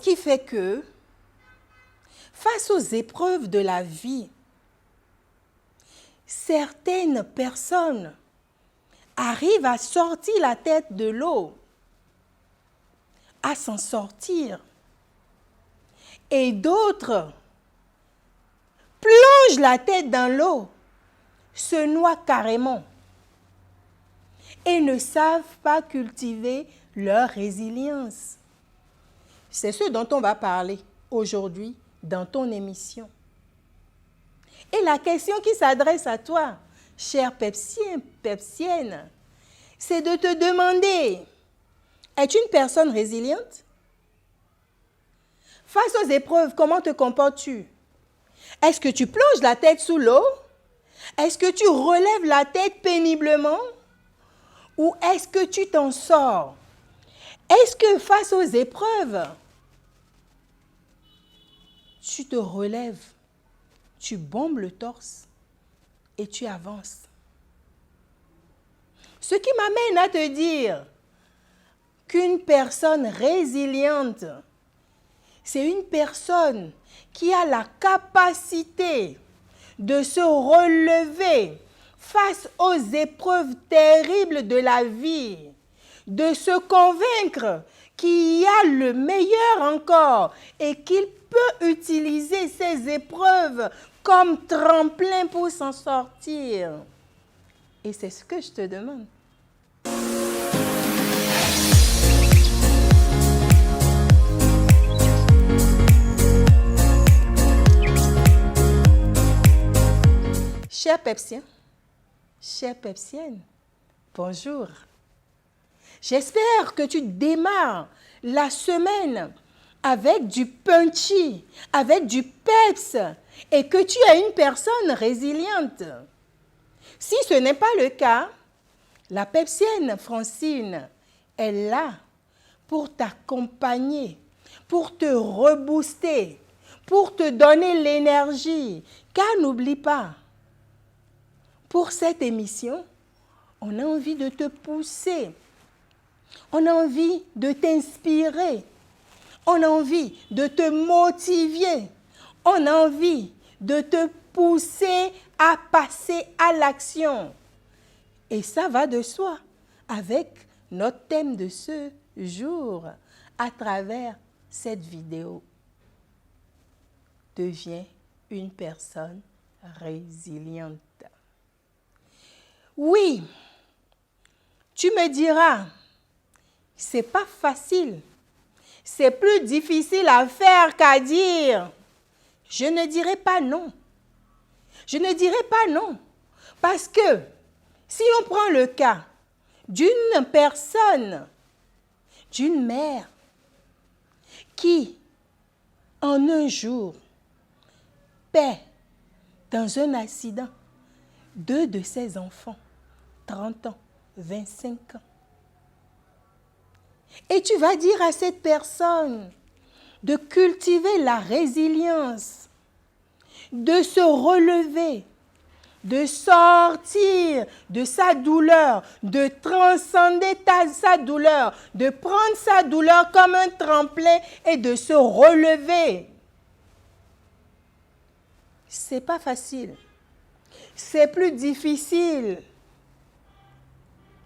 qui fait que, face aux épreuves de la vie, certaines personnes arrivent à sortir la tête de l'eau, à s'en sortir, et d'autres plongent la tête dans l'eau, se noient carrément et ne savent pas cultiver leur résilience. C'est ce dont on va parler aujourd'hui dans ton émission. Et la question qui s'adresse à toi, cher Pepsien, Pepsienne, c'est de te demander, es-tu une personne résiliente? Face aux épreuves, comment te comportes-tu? Est-ce que tu plonges la tête sous l'eau? Est-ce que tu relèves la tête péniblement? Ou est-ce que tu t'en sors? Est-ce que face aux épreuves, tu te relèves, tu bombes le torse et tu avances? Ce qui m'amène à te dire qu'une personne résiliente, c'est une personne qui a la capacité de se relever face aux épreuves terribles de la vie, de se convaincre qu'il y a le meilleur encore et qu'il peut utiliser ces épreuves comme tremplin pour s'en sortir. Et c'est ce que je te demande. Cher Pepsien, chère Pepsienne, bonjour. J'espère que tu démarres la semaine avec du punchy, avec du peps et que tu es une personne résiliente. Si ce n'est pas le cas, la Pepsienne Francine est là pour t'accompagner, pour te rebooster, pour te donner l'énergie. Car n'oublie pas, pour cette émission, on a envie de te pousser, on a envie de t'inspirer, on a envie de te motiver, on a envie de te pousser à passer à l'action. Et ça va de soi avec notre thème de ce jour à travers cette vidéo. Deviens une personne résiliente. Oui, tu me diras, c'est pas facile, c'est plus difficile à faire qu'à dire. Je ne dirai pas non. Je ne dirai pas non. Parce que si on prend le cas d'une personne, d'une mère, qui, en un jour, perd dans un accident 2 de ses enfants, 30 ans, 25 ans. Et tu vas dire à cette personne de cultiver la résilience, de se relever, de sortir de sa douleur, de transcender sa douleur, de prendre sa douleur comme un tremplin et de se relever. C'est pas facile. C'est plus difficile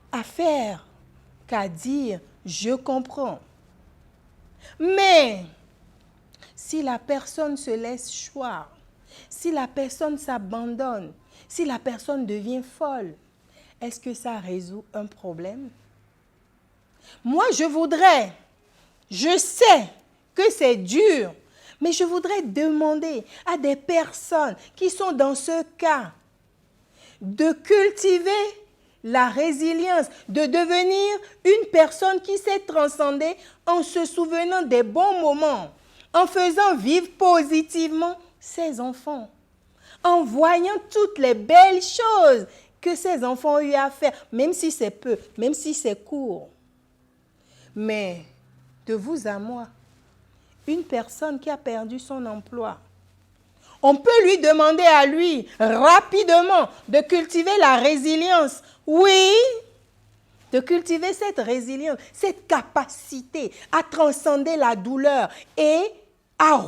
à faire qu'à dire « je comprends ». Mais si la personne se laisse choir, si la personne s'abandonne, si la personne devient folle, est-ce que ça résout un problème? Moi, je sais que c'est dur, mais je voudrais demander à des personnes qui sont dans ce cas de cultiver la résilience, de devenir une personne qui s'est transcendée en se souvenant des bons moments, en faisant vivre positivement ses enfants, en voyant toutes les belles choses que ces enfants ont eu à faire, même si c'est peu, même si c'est court. Mais de vous à moi, une personne qui a perdu son emploi, on peut lui demander à lui rapidement de cultiver la résilience. Oui, de cultiver cette résilience, cette capacité à transcender la douleur et à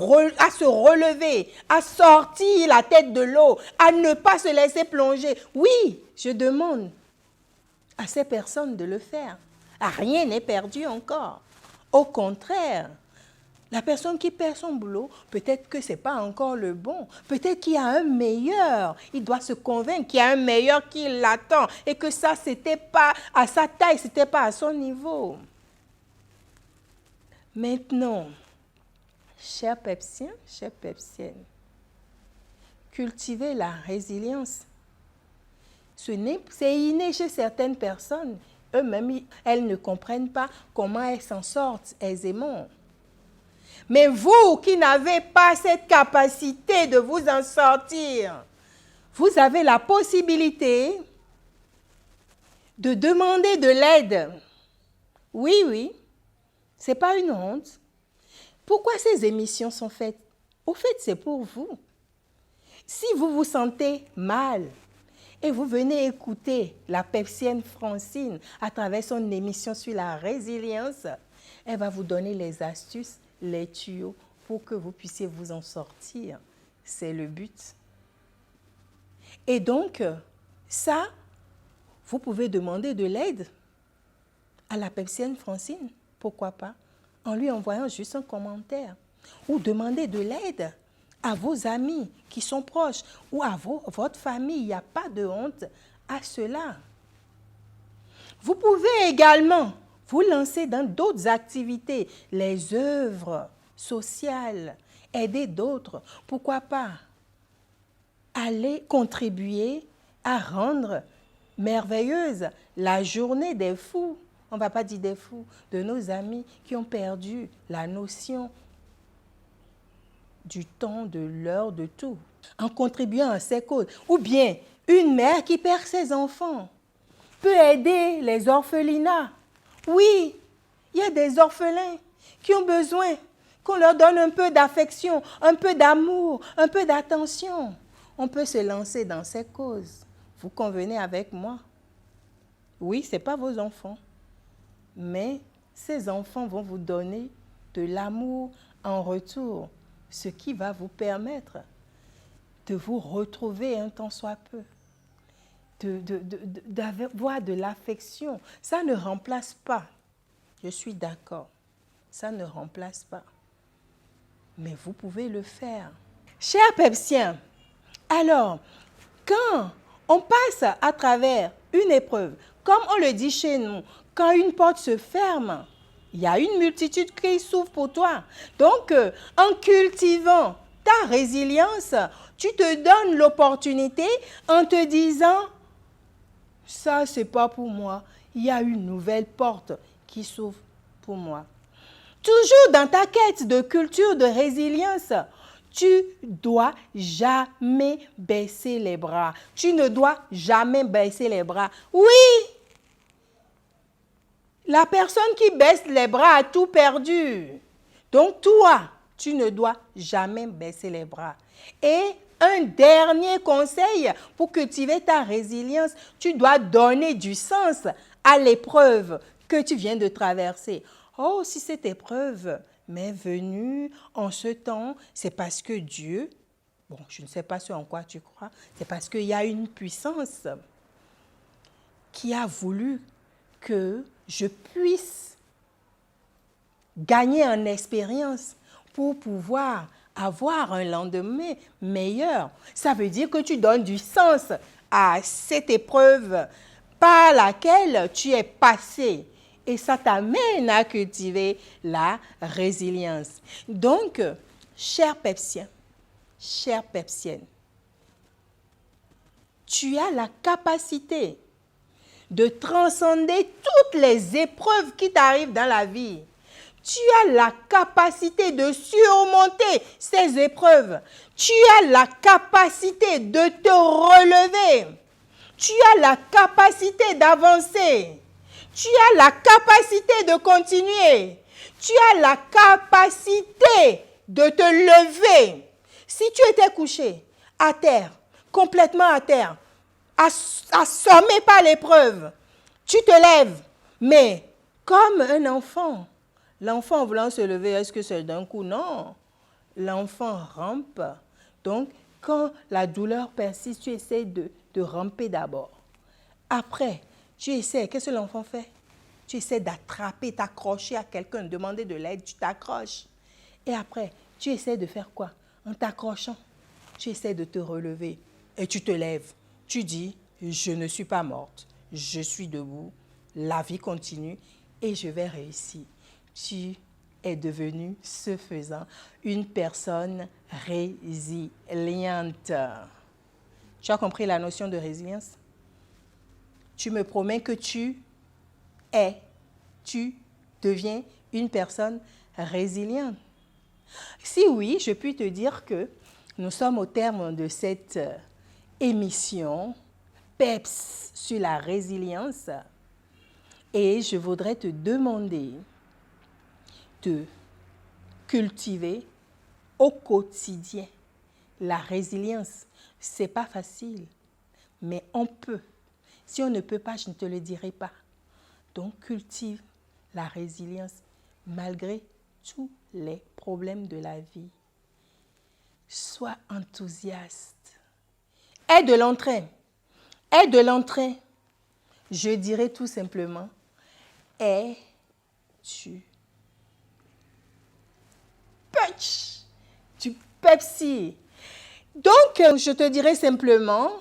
se relever, à sortir la tête de l'eau, à ne pas se laisser plonger. Oui, je demande à ces personnes de le faire. Rien n'est perdu encore. Au contraire, la personne qui perd son boulot, peut-être que ce n'est pas encore le bon. Peut-être qu'il y a un meilleur. Il doit se convaincre qu'il y a un meilleur qui l'attend et que ça, ce n'était pas à sa taille, ce n'était pas à son niveau. Maintenant, chers Pepsiens, chères Pepsiennes, cultiver la résilience, c'est inné chez certaines personnes. Eux-mêmes, elles ne comprennent pas comment elles s'en sortent aisément. Mais vous qui n'avez pas cette capacité de vous en sortir, vous avez la possibilité de demander de l'aide. Oui, oui, ce n'est pas une honte. Pourquoi ces émissions sont faites? Au fait, c'est pour vous. Si vous vous sentez mal et vous venez écouter la Pepsienne Francine à travers son émission sur la résilience, elle va vous donner les astuces, les tuyaux pour que vous puissiez vous en sortir. C'est le but. Et donc, ça, vous pouvez demander de l'aide à la Pepsienne Francine. Pourquoi pas? En lui envoyant juste un commentaire. Ou demander de l'aide à vos amis qui sont proches ou à votre famille. Il n'y a pas de honte à cela. Vous pouvez également vous lancer dans d'autres activités, les œuvres sociales, aider d'autres. Pourquoi pas aller contribuer à rendre merveilleuse la journée des fous. On ne va pas dire des fous, de nos amis qui ont perdu la notion du temps, de l'heure, de tout, en contribuant à ces causes. Ou bien, une mère qui perd ses enfants peut aider les orphelinats. Oui, il y a des orphelins qui ont besoin qu'on leur donne un peu d'affection, un peu d'amour, un peu d'attention. On peut se lancer dans ces causes. Vous convenez avec moi? Oui, ce n'est pas vos enfants. Mais ces enfants vont vous donner de l'amour en retour, ce qui va vous permettre de vous retrouver un tant soit peu, d'avoir de l'affection. Ça ne remplace pas, je suis d'accord, ça ne remplace pas. Mais vous pouvez le faire. Chers Pepsiens, alors, quand on passe à travers une épreuve, comme on le dit chez nous, quand une porte se ferme, il y a une multitude qui s'ouvre pour toi. Donc, en cultivant ta résilience, tu te donnes l'opportunité en te disant, ça, ce n'est pas pour moi. Il y a une nouvelle porte qui s'ouvre pour moi. Toujours dans ta quête de culture de résilience, tu dois jamais baisser les bras. Tu ne dois jamais baisser les bras. Oui! La personne qui baisse les bras a tout perdu. Donc toi, tu ne dois jamais baisser les bras. Et un dernier conseil pour cultiver ta résilience, tu dois donner du sens à l'épreuve que tu viens de traverser. Oh, si cette épreuve m'est venue en ce temps, c'est parce que Dieu, bon, je ne sais pas ce en quoi tu crois, c'est parce qu'il y a une puissance qui a voulu que je puisse gagner en expérience pour pouvoir avoir un lendemain meilleur. Ça veut dire que tu donnes du sens à cette épreuve par laquelle tu es passé. Et ça t'amène à cultiver la résilience. Donc, chers Pepsiens, chères Pepsiennes, tu as la capacité de transcender toutes les épreuves qui t'arrivent dans la vie. Tu as la capacité de surmonter ces épreuves. Tu as la capacité de te relever. Tu as la capacité d'avancer. Tu as la capacité de continuer. Tu as la capacité de te lever. Si tu étais couché à terre, complètement à terre, assommé par l'épreuve, tu te lèves, Mais comme un enfant, l'enfant en voulant se lever, est-ce que c'est d'un coup? Non. L'enfant rampe. Donc, quand la douleur persiste, tu essaies de ramper d'abord. Après, tu essaies, qu'est-ce que l'enfant fait? Tu essaies d'attraper, t'accrocher à quelqu'un, demander de l'aide, tu t'accroches. Et après, tu essaies de faire quoi? En t'accrochant, tu essaies de te relever et tu te lèves. Tu dis, je ne suis pas morte, je suis debout, la vie continue et je vais réussir. Tu es devenue, ce faisant, une personne résiliente. Tu as compris la notion de résilience? Tu me promets que tu deviens une personne résiliente. Si oui, je puis te dire que nous sommes au terme de cette émission PEPS sur la résilience et je voudrais te demander de cultiver au quotidien la résilience. Ce n'est pas facile, mais on peut. Si on ne peut pas, je ne te le dirai pas. Donc, cultive la résilience malgré tous les problèmes de la vie. Sois enthousiaste. Aie de l'entrain. Aie de l'entrain. Je dirais tout simplement, du punch, du Pepsi. Donc, je te dirais simplement,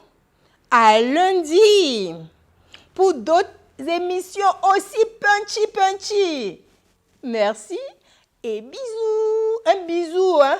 à lundi pour d'autres émissions aussi punchy. Merci et bisous. Un bisou, hein.